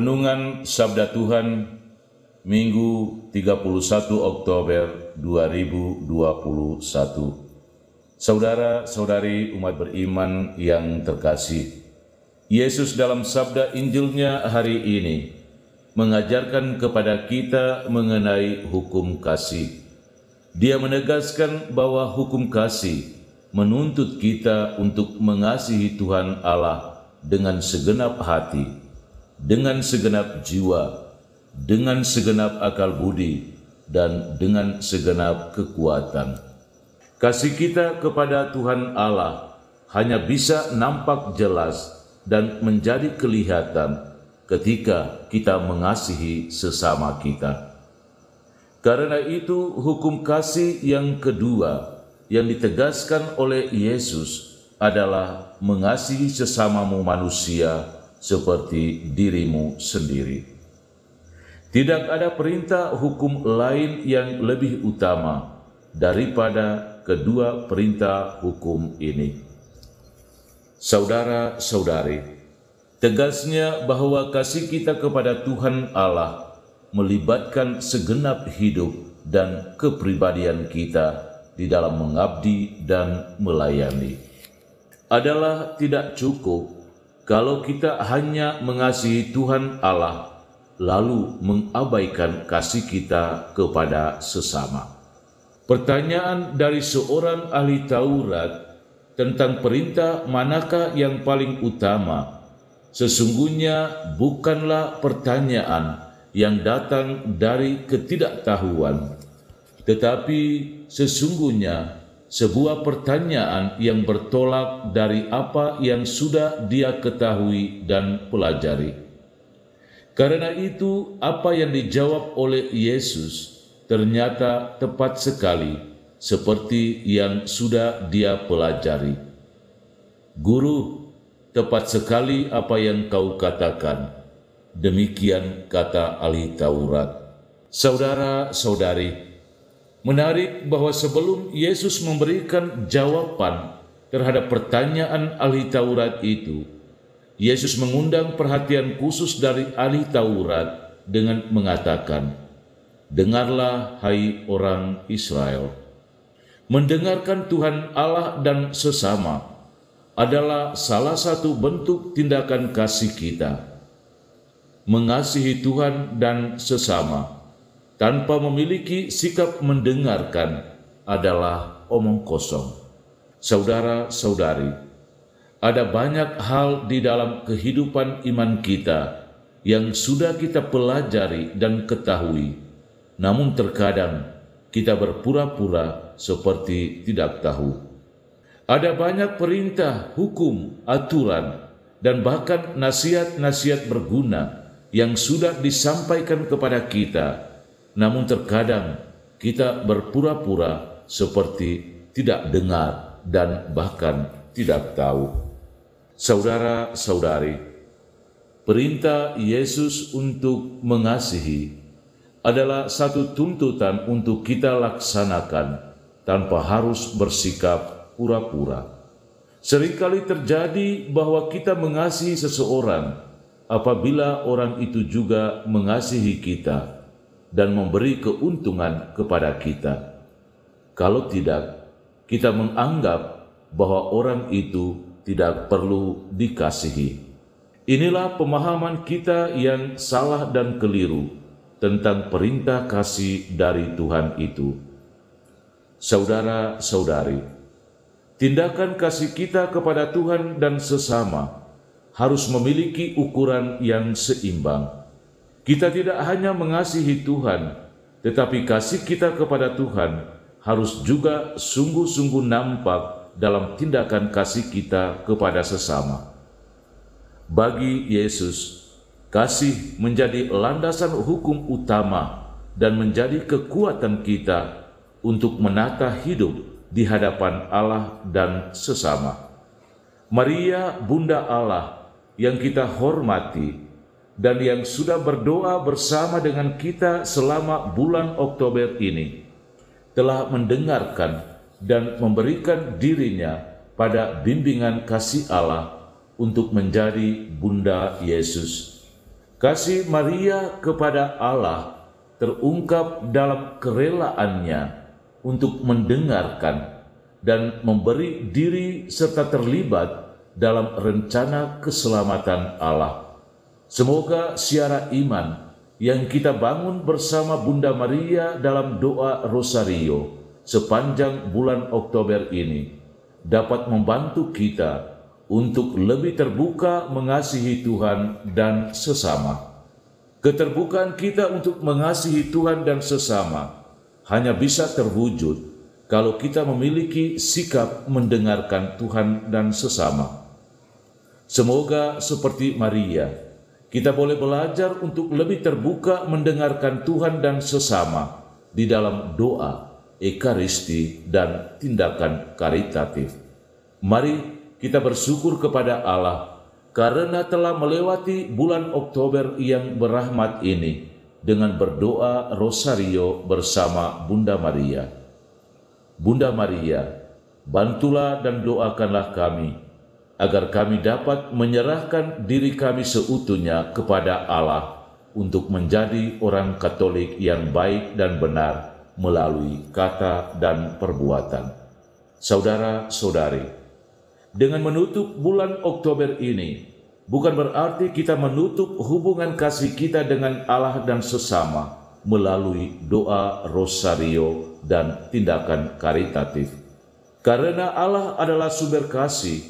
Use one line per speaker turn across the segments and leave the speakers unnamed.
Renungan Sabda Tuhan Minggu 31 Oktober 2021. Saudara-saudari umat beriman yang terkasih, Yesus dalam sabda Injilnya hari ini mengajarkan kepada kita mengenai hukum kasih. Dia menegaskan bahwa hukum kasih menuntut kita untuk mengasihi Tuhan Allah dengan segenap hati, dengan segenap jiwa, dengan segenap akal budi, dan dengan segenap kekuatan. Kasih kita kepada Tuhan Allah hanya bisa nampak jelas dan menjadi kelihatan ketika kita mengasihi sesama kita. Karena itu, hukum kasih yang kedua yang ditegaskan oleh Yesus adalah mengasihi sesamamu manusia seperti dirimu sendiri. Tidak ada perintah hukum lain yang lebih utama daripada kedua perintah hukum ini. Saudara-saudari, tegasnya bahwa kasih kita kepada Tuhan Allah melibatkan segenap hidup dan kepribadian kita di dalam mengabdi dan melayani. Adalah tidak cukup kalau kita hanya mengasihi Tuhan Allah lalu mengabaikan kasih kita kepada sesama. Pertanyaan dari seorang ahli Taurat tentang perintah manakah yang paling utama sesungguhnya bukanlah pertanyaan yang datang dari ketidaktahuan, tetapi sesungguhnya sebuah pertanyaan yang bertolak dari apa yang sudah dia ketahui dan pelajari. Karena itu, apa yang dijawab oleh Yesus ternyata tepat sekali seperti yang sudah dia pelajari. Guru, tepat sekali apa yang kau katakan. Demikian kata ahli Taurat. Saudara-saudari, menarik bahwa sebelum Yesus memberikan jawaban terhadap pertanyaan ahli Taurat itu, Yesus mengundang perhatian khusus dari ahli Taurat dengan mengatakan, "Dengarlah hai orang Israel." Mendengarkan Tuhan Allah dan sesama adalah salah satu bentuk tindakan kasih kita. Mengasihi Tuhan dan sesama tanpa memiliki sikap mendengarkan adalah omong kosong. Saudara-saudari, ada banyak hal di dalam kehidupan iman kita yang sudah kita pelajari dan ketahui, namun terkadang kita berpura-pura seperti tidak tahu. Ada banyak perintah, hukum, aturan, dan bahkan nasihat-nasihat berguna yang sudah disampaikan kepada kita, namun terkadang kita berpura-pura seperti tidak dengar dan bahkan tidak tahu. Saudara-saudari, perintah Yesus untuk mengasihi adalah satu tuntutan untuk kita laksanakan tanpa harus bersikap pura-pura. Seringkali terjadi bahwa kita mengasihi seseorang apabila orang itu juga mengasihi kita dan memberi keuntungan kepada kita. Kalau tidak, kita menganggap bahwa orang itu tidak perlu dikasihi. Inilah pemahaman kita yang salah dan keliru tentang perintah kasih dari Tuhan itu. Saudara-saudari, tindakan kasih kita kepada Tuhan dan sesama harus memiliki ukuran yang seimbang. Kita tidak hanya mengasihi Tuhan, tetapi kasih kita kepada Tuhan harus juga sungguh-sungguh nampak dalam tindakan kasih kita kepada sesama. Bagi Yesus, kasih menjadi landasan hukum utama dan menjadi kekuatan kita untuk menata hidup di hadapan Allah dan sesama. Maria, Bunda Allah, yang kita hormati dan yang sudah berdoa bersama dengan kita selama bulan Oktober ini, telah mendengarkan dan memberikan dirinya pada bimbingan kasih Allah untuk menjadi Bunda Yesus. Kasih Maria kepada Allah terungkap dalam kerelaannya untuk mendengarkan dan memberi diri serta terlibat dalam rencana keselamatan Allah. Semoga siara iman yang kita bangun bersama Bunda Maria dalam doa Rosario sepanjang bulan Oktober ini dapat membantu kita untuk lebih terbuka mengasihi Tuhan dan sesama. Keterbukaan kita untuk mengasihi Tuhan dan sesama hanya bisa terwujud kalau kita memiliki sikap mendengarkan Tuhan dan sesama. Semoga seperti Maria, kita boleh belajar untuk lebih terbuka mendengarkan Tuhan dan sesama di dalam doa, ekaristi, dan tindakan karitatif. Mari kita bersyukur kepada Allah karena telah melewati bulan Oktober yang berahmat ini dengan berdoa Rosario bersama Bunda Maria. Bunda Maria, bantulah dan doakanlah kami, agar kami dapat menyerahkan diri kami seutuhnya kepada Allah untuk menjadi orang Katolik yang baik dan benar melalui kata dan perbuatan. Saudara-saudari, dengan menutup bulan Oktober ini, bukan berarti kita menutup hubungan kasih kita dengan Allah dan sesama melalui doa Rosario dan tindakan karitatif. Karena Allah adalah sumber kasih,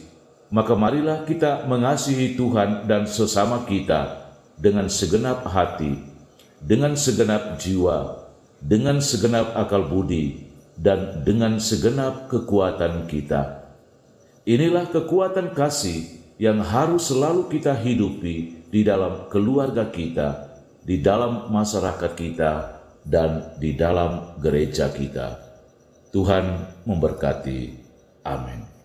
maka marilah kita mengasihi Tuhan dan sesama kita dengan segenap hati, dengan segenap jiwa, dengan segenap akal budi, dan dengan segenap kekuatan kita. Inilah kekuatan kasih yang harus selalu kita hidupi di dalam keluarga kita, di dalam masyarakat kita, dan di dalam gereja kita. Tuhan memberkati. Amin.